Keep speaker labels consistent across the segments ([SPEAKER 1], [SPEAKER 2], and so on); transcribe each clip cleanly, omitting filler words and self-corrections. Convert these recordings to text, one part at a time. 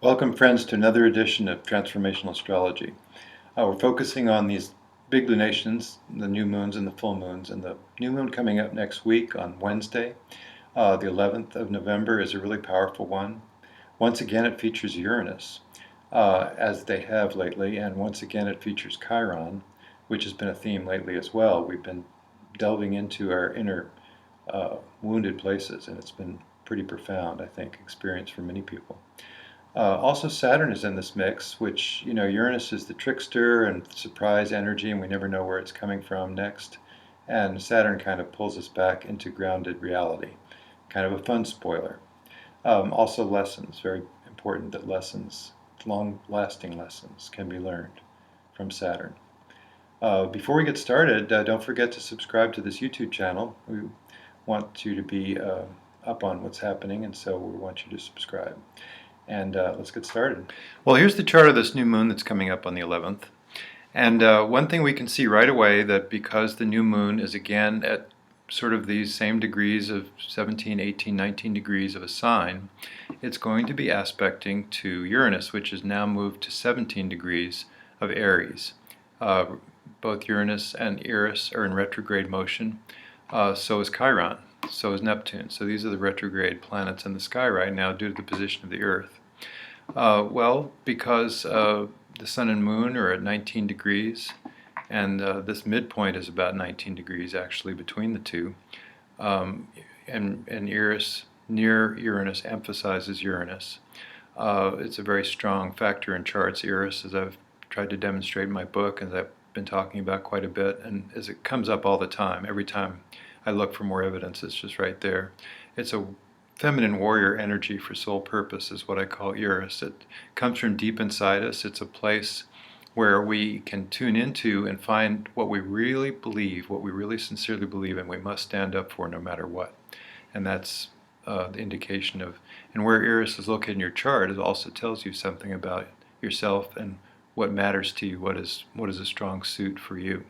[SPEAKER 1] Welcome, friends, to another edition of Transformational Astrology. We're focusing on these big lunations, the new moons and the full moons, and the new moon coming up next week on Wednesday, the 11th of November, is a really powerful one. Once again, it features Uranus, as they have lately, and once again, it features Chiron, which has been a theme lately as well. We've been delving into our inner wounded places, and it's been pretty profound, I think, experience for many people. Also, Saturn is in this mix, which, Uranus is the trickster and surprise energy, and we never know where it's coming from next. And Saturn kind of pulls us back into grounded reality, kind of a fun spoiler. Also, lessons, very important that lessons, long-lasting lessons, can be learned from Saturn. Before we get started, don't forget to subscribe to this YouTube channel. We want you to be up on what's happening, and so we want you to subscribe. And let's get started. Well, here's the chart of this new moon that's coming up on the 11th. And one thing we can see right away, that because the new moon is again at sort of these same degrees of 17, 18, 19 degrees of a sign, it's going to be aspecting to Uranus, which has now moved to 17 degrees of Aries. Both Uranus and Eris are in retrograde motion. So is Chiron. So is Neptune. So these are the retrograde planets in the sky right now due to the position of the Earth. Well, because the Sun and Moon are at 19 degrees, and this midpoint is about 19 degrees actually between the two, and Eris near Uranus emphasizes Uranus. It's a very strong factor in charts, Eris, as I've tried to demonstrate in my book, and I've been talking about quite a bit, and as it comes up all the time, every time I look for more evidence, it's just right there. It's a feminine warrior energy for soul purpose is what I call Eris. It comes from deep inside us. It's a place where we can tune into and find what we really believe, what we really sincerely believe, and we must stand up for no matter what. And that's the indication of, and where Eris is located in your chart, it also tells you something about yourself and what matters to you, what is a strong suit for you.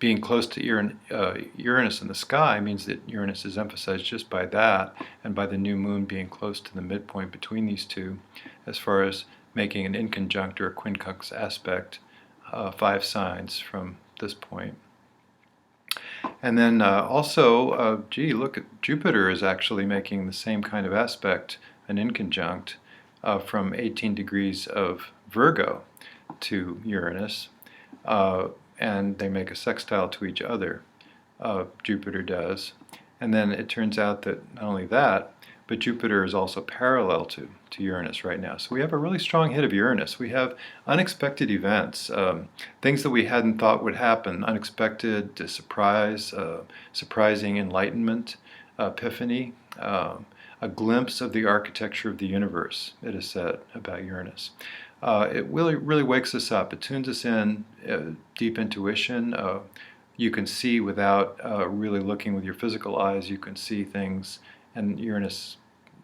[SPEAKER 1] Being close to Uranus in the sky means that Uranus is emphasized just by that, and by the new moon being close to the midpoint between these two, as far as making an inconjunct or a quincunx aspect, 5 signs from this point. And then also, look at Jupiter is actually making the same kind of aspect, an inconjunct, from 18 degrees of Virgo to Uranus. And they make a sextile to each other, Jupiter does. And then it turns out that not only that, but Jupiter is also parallel to Uranus right now. So we have a really strong hit of Uranus. We have unexpected events, things that we hadn't thought would happen, unexpected, surprising enlightenment, epiphany, a glimpse of the architecture of the universe, it is said about Uranus. It really wakes us up. It tunes us in, deep intuition. You can see without really looking with your physical eyes. You can see things, and Uranus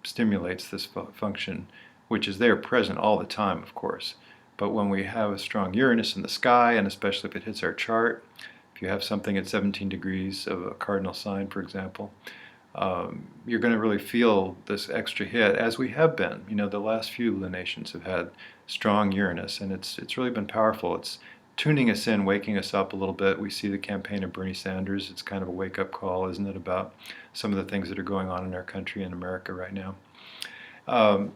[SPEAKER 1] stimulates this function, which is there present all the time, of course. But when we have a strong Uranus in the sky, and especially if it hits our chart, if you have something at 17 degrees of a cardinal sign, for example, you're going to really feel this extra hit, as we have been. The last few lunations have had strong Uranus, and it's really been powerful. It's tuning us in, waking us up a little bit. We see the campaign of Bernie Sanders. It's kind of a wake-up call, isn't it, about some of the things that are going on in our country and America right now.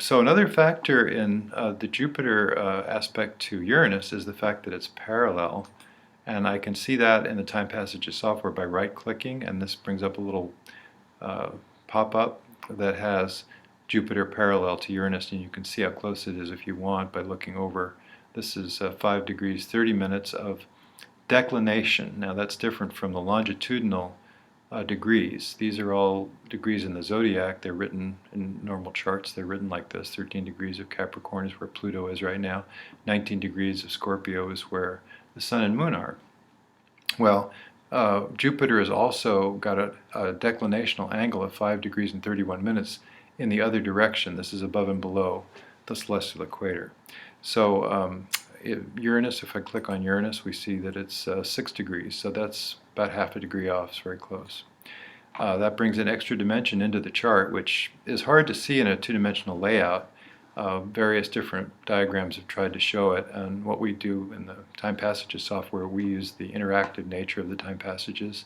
[SPEAKER 1] So another factor in the Jupiter aspect to Uranus is the fact that it's parallel, and I can see that in the Timepassages software by right-clicking, and this brings up a little pop-up that has Jupiter parallel to Uranus, and you can see how close it is if you want by looking over. This is 5 degrees 30 minutes of declination. Now that's different from the longitudinal degrees. These are all degrees in the zodiac. They're written in normal charts. They're written like this. 13 degrees of Capricorn is where Pluto is right now. 19 degrees of Scorpio is where the Sun and Moon are. Well, Jupiter has also got a declinational angle of 5 degrees and 31 minutes in the other direction. This is above and below the celestial equator. So Uranus, if I click on Uranus, we see that it's 6 degrees, so that's about half a degree off. It's very close. That brings an extra dimension into the chart, which is hard to see in a two-dimensional layout. Various different diagrams have tried to show it, and what we do in the Timepassages software, we use the interactive nature of the Timepassages,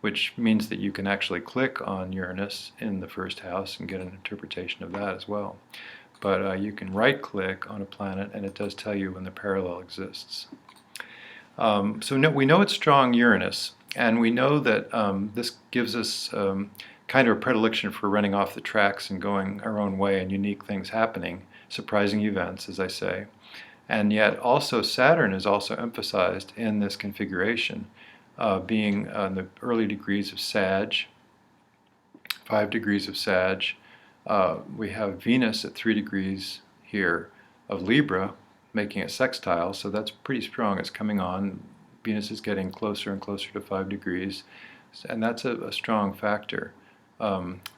[SPEAKER 1] which means that you can actually click on Uranus in the first house and get an interpretation of that as well. But you can right-click on a planet, and it does tell you when the parallel exists. We know it's strong Uranus, and we know that this gives us kind of a predilection for running off the tracks and going our own way, and unique things happening, surprising events, as I say. And yet also Saturn is also emphasized in this configuration, being in the early degrees of Sag, 5 degrees of Sag. We have Venus at 3 degrees here of Libra, making a sextile, so that's pretty strong. It's coming on. Venus is getting closer and closer to 5 degrees, and that's a strong factor,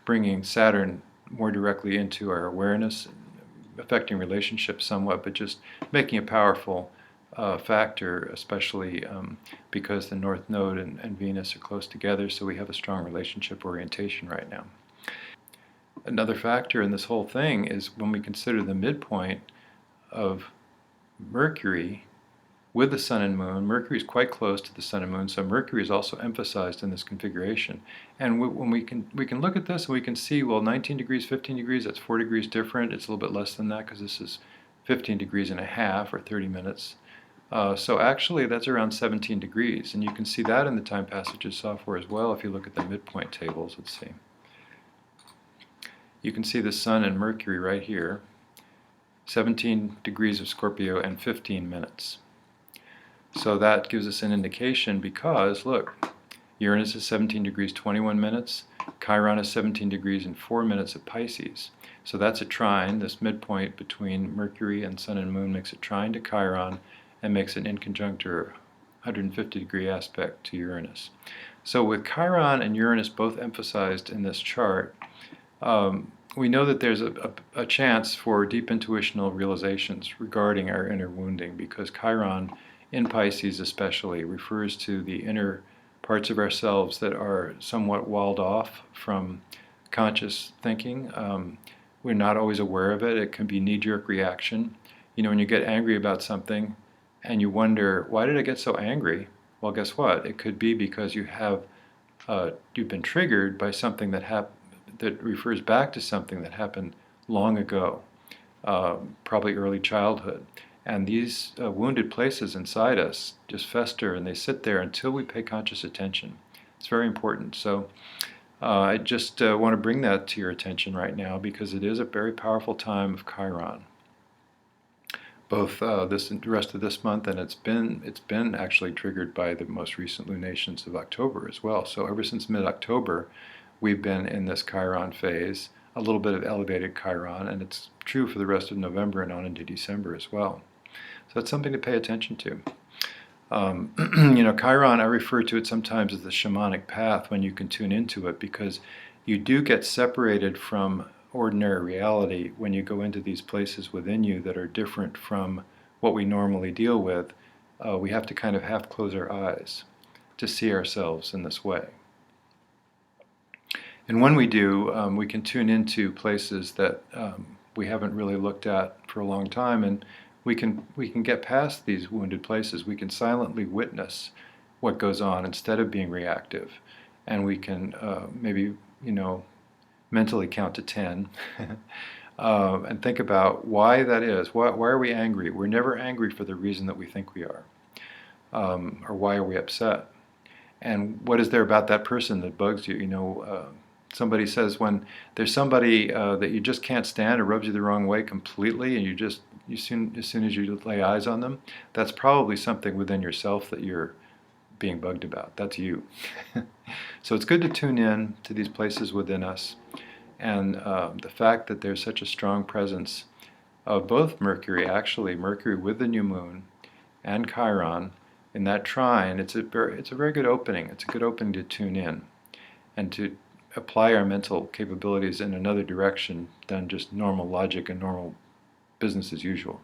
[SPEAKER 1] bringing Saturn more directly into our awareness, affecting relationships somewhat, but just making a powerful factor, especially because the North Node and Venus are close together, so we have a strong relationship orientation right now. Another factor in this whole thing is when we consider the midpoint of Mercury with the Sun and Moon. Mercury is quite close to the Sun and Moon, so Mercury is also emphasized in this configuration. And when we can look at this and we can see, well, 19 degrees, 15 degrees, that's 4 degrees different. It's a little bit less than that because this is 15 degrees and a half, or 30 minutes. So actually that's around 17 degrees, and you can see that in the Timepassages software as well if you look at the midpoint tables. Let's see. You can see the Sun and Mercury right here, 17 degrees of Scorpio and 15 minutes. So that gives us an indication because, look, Uranus is 17 degrees 21 minutes, Chiron is 17 degrees and 4 minutes at Pisces. So that's a trine. This midpoint between Mercury and Sun and Moon makes a trine to Chiron and makes an inconjunctor 150 degree aspect to Uranus. So with Chiron and Uranus both emphasized in this chart, we know that there's a chance for deep intuitional realizations regarding our inner wounding, because Chiron, in Pisces especially, refers to the inner parts of ourselves that are somewhat walled off from conscious thinking. We're not always aware of it. It can be knee-jerk reaction. You know, when you get angry about something and you wonder, why did I get so angry? Well, guess what? It could be because you've been triggered by something that refers back to something that happened long ago, probably early childhood. And these wounded places inside us just fester, and they sit there until we pay conscious attention. It's very important. So I just want to bring that to your attention right now, because it is a very powerful time of Chiron. Both the rest of this month, and it's been actually triggered by the most recent lunations of October as well. So ever since mid-October, we've been in this Chiron phase, a little bit of elevated Chiron, and it's true for the rest of November and on into December as well. So that's something to pay attention to. You know, Chiron, I refer to it sometimes as the shamanic path when you can tune into it, because you do get separated from ordinary reality when you go into these places within you that are different from what we normally deal with. We have to kind of half close our eyes to see ourselves in this way. And when we do, we can tune into places that we haven't really looked at for a long time, and we can get past these wounded places. We can silently witness what goes on instead of being reactive, and we can maybe, you know, mentally count to 10 and think about why that is. Why are we angry? We're never angry for the reason that we think we are, or why are we upset? And what is there about that person that bugs you? You know, somebody says when there's somebody that you just can't stand or rubs you the wrong way completely, and as soon as you lay eyes on them, that's probably something within yourself that you're being bugged about. That's you. So it's good to tune in to these places within us, and the fact that there's such a strong presence of both Mercury, actually Mercury with the new moon, and Chiron in that trine. It's a very good opening. It's a good opening to tune in and to apply our mental capabilities in another direction than just normal logic and normal business as usual.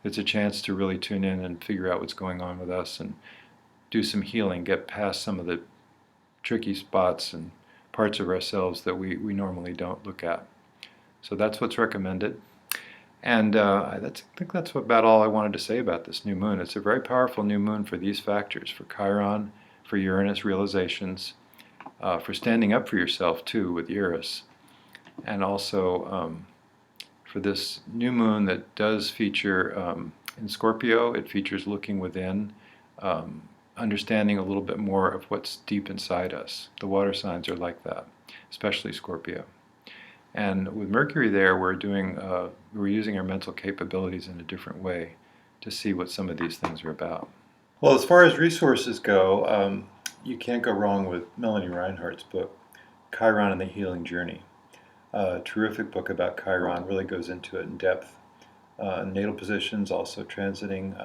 [SPEAKER 1] It's a chance to really tune in and figure out what's going on with us and do some healing, get past some of the tricky spots and parts of ourselves that we normally don't look at. So that's what's recommended. And I think that's about all I wanted to say about this new moon. It's a very powerful new moon for these factors, for Chiron, for Uranus realizations, for standing up for yourself too with Eurus, and also for this new moon that does feature in Scorpio. It features looking within, understanding a little bit more of what's deep inside us. The water signs are like that, especially Scorpio. And with Mercury there, we're using our mental capabilities in a different way to see what some of these things are about. Well, as far as resources go, you can't go wrong with Melanie Reinhardt's book, Chiron and the Healing Journey. A terrific book about Chiron, really goes into it in depth. Natal positions, also transiting.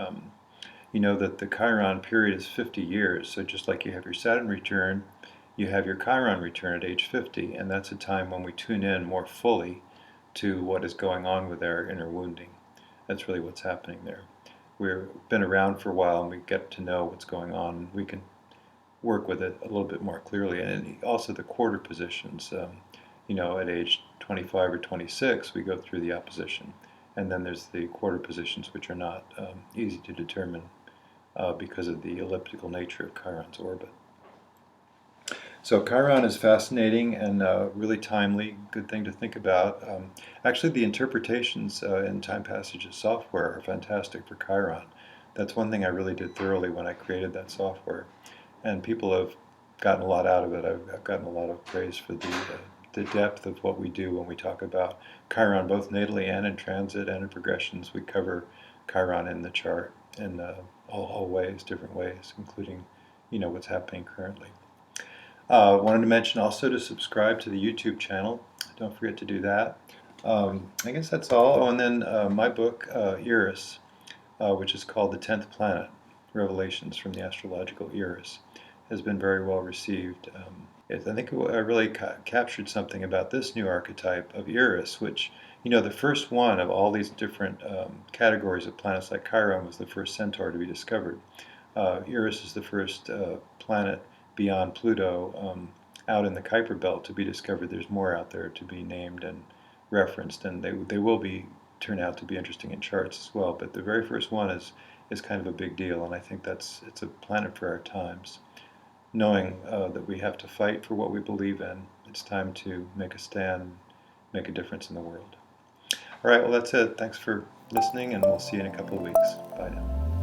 [SPEAKER 1] You know that the Chiron period is 50 years, so just like you have your Saturn return, you have your Chiron return at age 50, and that's a time when we tune in more fully to what is going on with our inner wounding. That's really what's happening there. We've been around for a while and we get to know what's going on, and we can work with it a little bit more clearly. And also the quarter positions, at age 25 or 26, we go through the opposition. And then there's the quarter positions, which are not easy to determine because of the elliptical nature of Chiron's orbit. So Chiron is fascinating and really timely, good thing to think about. Actually, the interpretations in Timepassages software are fantastic for Chiron. That's one thing I really did thoroughly when I created that software. And people have gotten a lot out of it. I've gotten a lot of praise for the depth of what we do when we talk about Chiron, both natally and in transit and in progressions. We cover Chiron in the chart in all ways, different ways, including what's happening currently. Wanted to mention also to subscribe to the YouTube channel. Don't forget to do that. I guess that's all. Oh, and then my book, Eris, which is called The 10th Planet, Revelations from the Astrological Eris, has been very well received. I think it really captured something about this new archetype of Eris, which, the first one of all these different categories of planets like Chiron was the first centaur to be discovered. Eris is the first planet beyond Pluto out in the Kuiper Belt to be discovered. There's more out there to be named and referenced, and they will turn out to be interesting in charts as well. But the very first one is kind of a big deal, and I think it's a planet for our times. Knowing that we have to fight for what we believe in, it's time to make a stand, make a difference in the world. All right, well that's it. Thanks for listening, and we'll see you in a couple of weeks. Bye now.